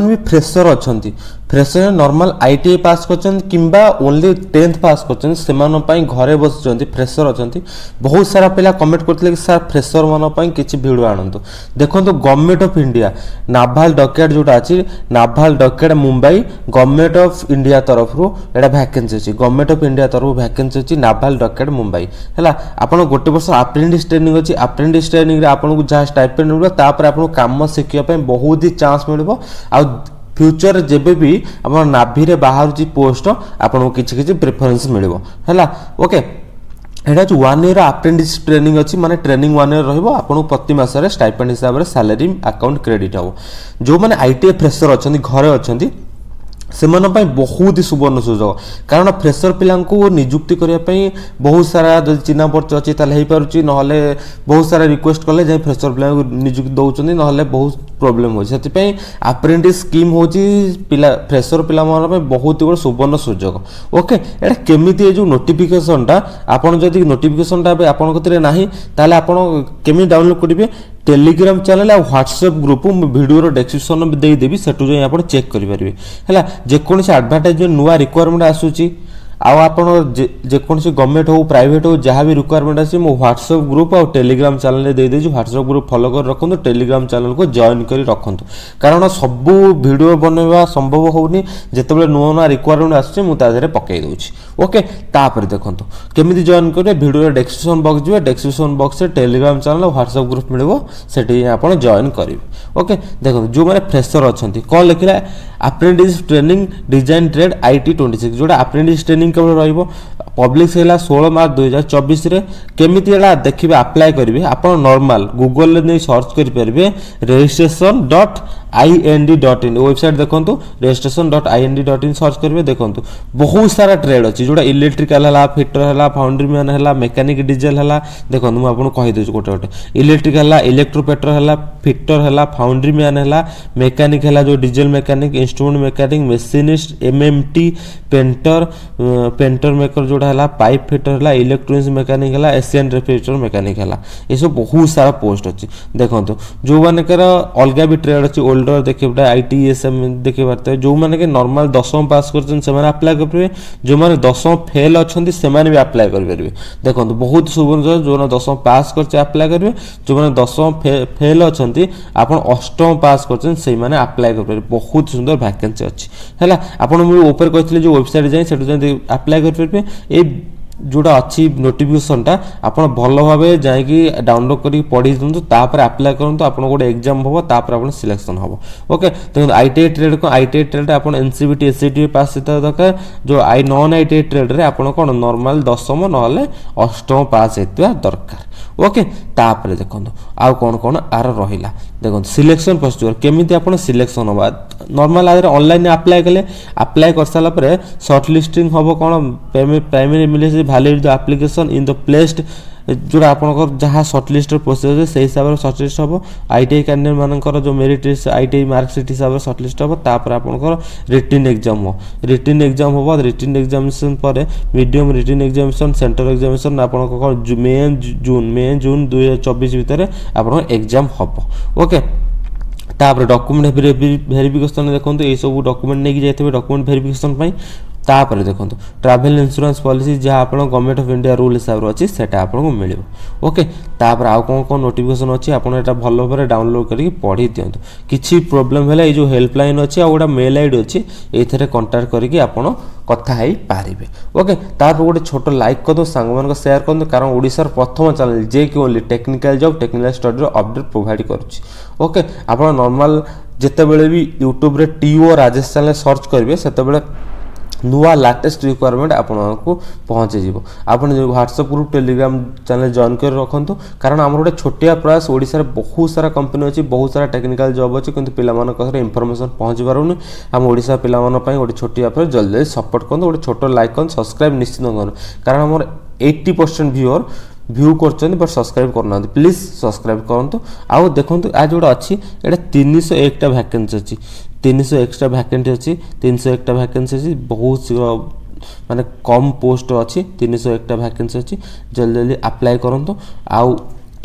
भी फ्रेशर अच्छा fresher normal ITI pass कर किंबा ओनली 10th पास कर घरे बस फ्रेशर अच्छा बहुत सारा पिला कमेंट करते कि सर फ्रेशर मान किसी भिड आणतु देखो government of India naval dockyard जोटा अच्छी naval dockyard Mumbai government of India तरफ एटा वैकेंसी अच्छी गवर्नमेंट ऑफ इंडिया तरफ वैकेंसी अच्छी नाभाल डॉकयार्ड मुंबई है आपन गोटे वर्ष अप्रेंटिस ट्रेनिंग अच्छी अप्रेंटिस ट्रेनिंग आपको जहाँ स्टाइपेंड मिले आपको कम शिखा बहुत ही चांस मिल फ्यूचर जेबे भी आप नाभी रे बाहर पोस्ट आपको किसी प्रेफरेंस मिले है ओके एटा जो 1 ईयर अप्रेंटिस ट्रेनिंग अच्छी माने ट्रेनिंग 1 ईयर रहिबो आपन प्रति मासरे स्टाइपेंड हिसाब रे सैलरी अकाउंट क्रेडिट हो जो माने आईटीआई फ्रेशर अछंती घरे अछंती सेमान बहुत ही सुवर्ण सुजोग कारण फ्रेशर पिला निजुक्ति करने बहुत सारा जो चिन्ह परिचय अच्छी पारे ना बहुत सारा रिक्वेस्ट कले जाए फ्रेशर पिला निजुक्ति दौरान ना बहुत प्रोब्लेम हो अप्रेंटिस स्कीम हूँ पिला फ्रेशर पिला बहुत बड़ा सुवर्ण सुजोग ओके एटा केमी जो नोटिफिकेशनटा आपन जदि नोटिफिकेशनटा आपन ना ताले आपन केमी डाउनलोड करेंगे टेलीग्राम चैनल और व्हाट्सएप ग्रुप वीडियो डिस्क्रिप्शन में देदेवि से आप चेक करेंगे है जेकोसी एडवर्टाइजमेंट नुआ रिक्वायरमेंट आसूची जेकोसी गवर्नमेंट हो प्राइवेट हो जहाँ भी रिक्वायरमेंट आसी मो व्हाट्सएप ग्रुप और टेलीग्राम चैनल दे देजी व्हाट्सएप ग्रुप फॉलो कर रखु टेलीग्राम चैनल को जॉइन कर रखु कारण सबू वीडियो बनवा संभव होनी जिते नुआ नुआ रिक्वायरमेंट आसुचे मुझे पकई दूसरी ओके तापर देखो केमी जॉइन करेंगे वीडियो डिस्क्रिप्शन बॉक्स जी डिस्क्रिप्शन बॉक्स से टेलीग्राम चैनल और व्हाट्सएप ग्रुप मिले से आप जॉइन करेंगे ओके देखो जो मैंने फ्रेशर अच्छा कौन लिखला apprentice training design trade IT 26 जोटा अप्रेंटिस ट्रेनिंग केवल रहिबो पब्लिक है 16 मार्च 2024 रे केमिति एला देखिबे अप्लाई करिवे आपण नॉर्मल गूगल ले नै सर्च करि परबे registration.ind.in वेबसाइट देखंतु registration.ind.in सर्च करिवे देखंतु बहुत सारा ट्रेड अछि जोटा इलेक्ट्रिकल हला फिटर हला फाउंड्री मैन हला मैकेनिक डीजल हला देखंतु म आपन कहि देछु गोटे गोटे इलेक्ट्रिकल हला इलेक्ट्रोपेटर हला फिटर हला फाउंड्री मैन हला मैकेनिक हला जो diesel mechanic instrument mechanic machinist MMT painter maker जोड़ा है पाइप फिटर है इलेक्ट्रोनिक्स मैकेनिक है एशियन रेफ्रिजरेटर मैकेनिक है ये सब बहुत सारा पोस्ट अच्छी देखो जो मानकर अलग भी ट्रेड अच्छी ओल्डर देखिए आईटीएसएम देखिए पार्थे जो मैंने नॉर्मल 10वीं पास कर अप्लाई करेंगे जो मैंने 10वीं फेल अच्छा से भी अप्लाई करेंगे देखो बहुत सुवर्ण जो 10वीं पास कर अप्लाई करेंगे जो मैंने 10वीं फेल अच्छा आप 8वीं पास कर अप्लाई करेंगे बहुत सुंदर वैकेंसी अच्छी है आपड़ कही जो वेबसाइट जाए अप्लाई करेंगे ये जोड़ा अच्छी नोटिफिकेशनटा आप भल भाव जाकि डाउनलोड कर पढ़ी दिखाँ तापर अप्लाई करूँ आप गोटे एग्जाम हम तापर आप सिलेक्शन हम ओके देखो आईटीआई ट्रेड को आईटीआई ट्रेड आप एनसीबीटी एससीटी पास दरकार जो नॉन आईटीआई ट्रेड रे आप कौन नॉर्मल 10वीं ना 8वीं पास होता दरकार ओके तापर देखो आउ कौन कौन आर रहा देखो सिलेक्शन प्रोसीजर केमिति आप सिलेक्शन होगा नॉर्मल आगे ऑनलाइन अप्लाई कले अप्लाई कर सारापर सर्ट लिस्टिंग हम कौन प्राइमरी मिले valid the application in the placed जोड़ा आप जहाँ सर्टलिस्ट प्रोसेस से हिसाब से सर्टलिस्ट हम आईटीआई कैंडिडेट मानकर जो मेरिट आईटीआई मार्कसीट हिसाब से सर्टलिस्ट हम तापर आपंकर रिटन एग्जाम हो रिटन एग्जाम हम रिटन एग्जामिनेशन पर medium written examination central examination आप मे जून 2024 भितर आप एग्जाम हम ओके तापर डॉक्यूमेंट वेरिफिकेशन देखो ये सब डॉक्यूमेंट नहीं जाइए डॉक्यूमेंट वेरिफिकेशन तापर देखो ट्रैवल इंश्योरेंस पॉलिसी जहाँ आप गवर्नमेंट ऑफ इंडिया रूल हिसाब से अच्छी से आपको मिले ओके तापर आउ कौन कौन नोटिफिकेशन अच्छी आप भल भाव डाउनलोड करके पढ़ी दिंतु किसी प्रोब्लेम है जो हेल्पलाइन अच्छी आ गोटे मेल आईडी अच्छी ये कंटाक्ट करके आप कथा ही पारे ओके तापर गोटे छोट लाइक कर दो सांग मान शेयर कर दो कारण ओडिशार प्रथम चैनल जे कि only technical job technical study update provide करुच्ची ओके आप नॉर्मल जितेबले भी यूट्यूब रे टीओ राजेश चैनल सर्च करेंगे से नुआ लेटेस्ट रिक्वायरमेंट आपको पहुँचे आप WhatsApp group Telegram channel join कर रखु कारण आम गोटे छोटिया प्रयास ओडिशा बहुत सारा कंपनी अच्छी बहुत सारा टेक्निकल जॉब अच्छी किंतु पिला इनफॉरमेशन पहुँची पारूनी आम ओडिशा पिला गोटे छोटिया प्रयास जल्दी जल्दी सपोर्ट कर गोटे छोट लाइक कर सब्सक्राइब निश्चित कर कारण आम 80% व्यूअर व्यू कर बट सब्सक्राइब करना प्लीज सब्सक्राइब करूँ आउ देखो आज जोड़ा अच्छी ये 301 वैकेंसी अच्छी 301 वैकेंसी अच्छी 301 वैकेंसी अच्छी बहुत शीघ्र माने कम पोस्ट अच्छी 301 वैकेंसी अच्छी जल्दी जल्दी अप्लाई करूँ आउ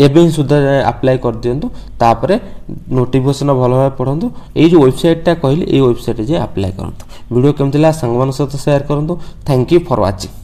एबे ही सुधा अप्लाई कर दियंतु तापरे नोटिफिकेशन भल भाव पढ़ंतु ये जो वेबसाइटा कहली ये वेबसाइट जे अप्लाई करंतु वीडियो केमति ला संग मान सहित शेयर करंतु थैंक यू फॉर वाचिंग।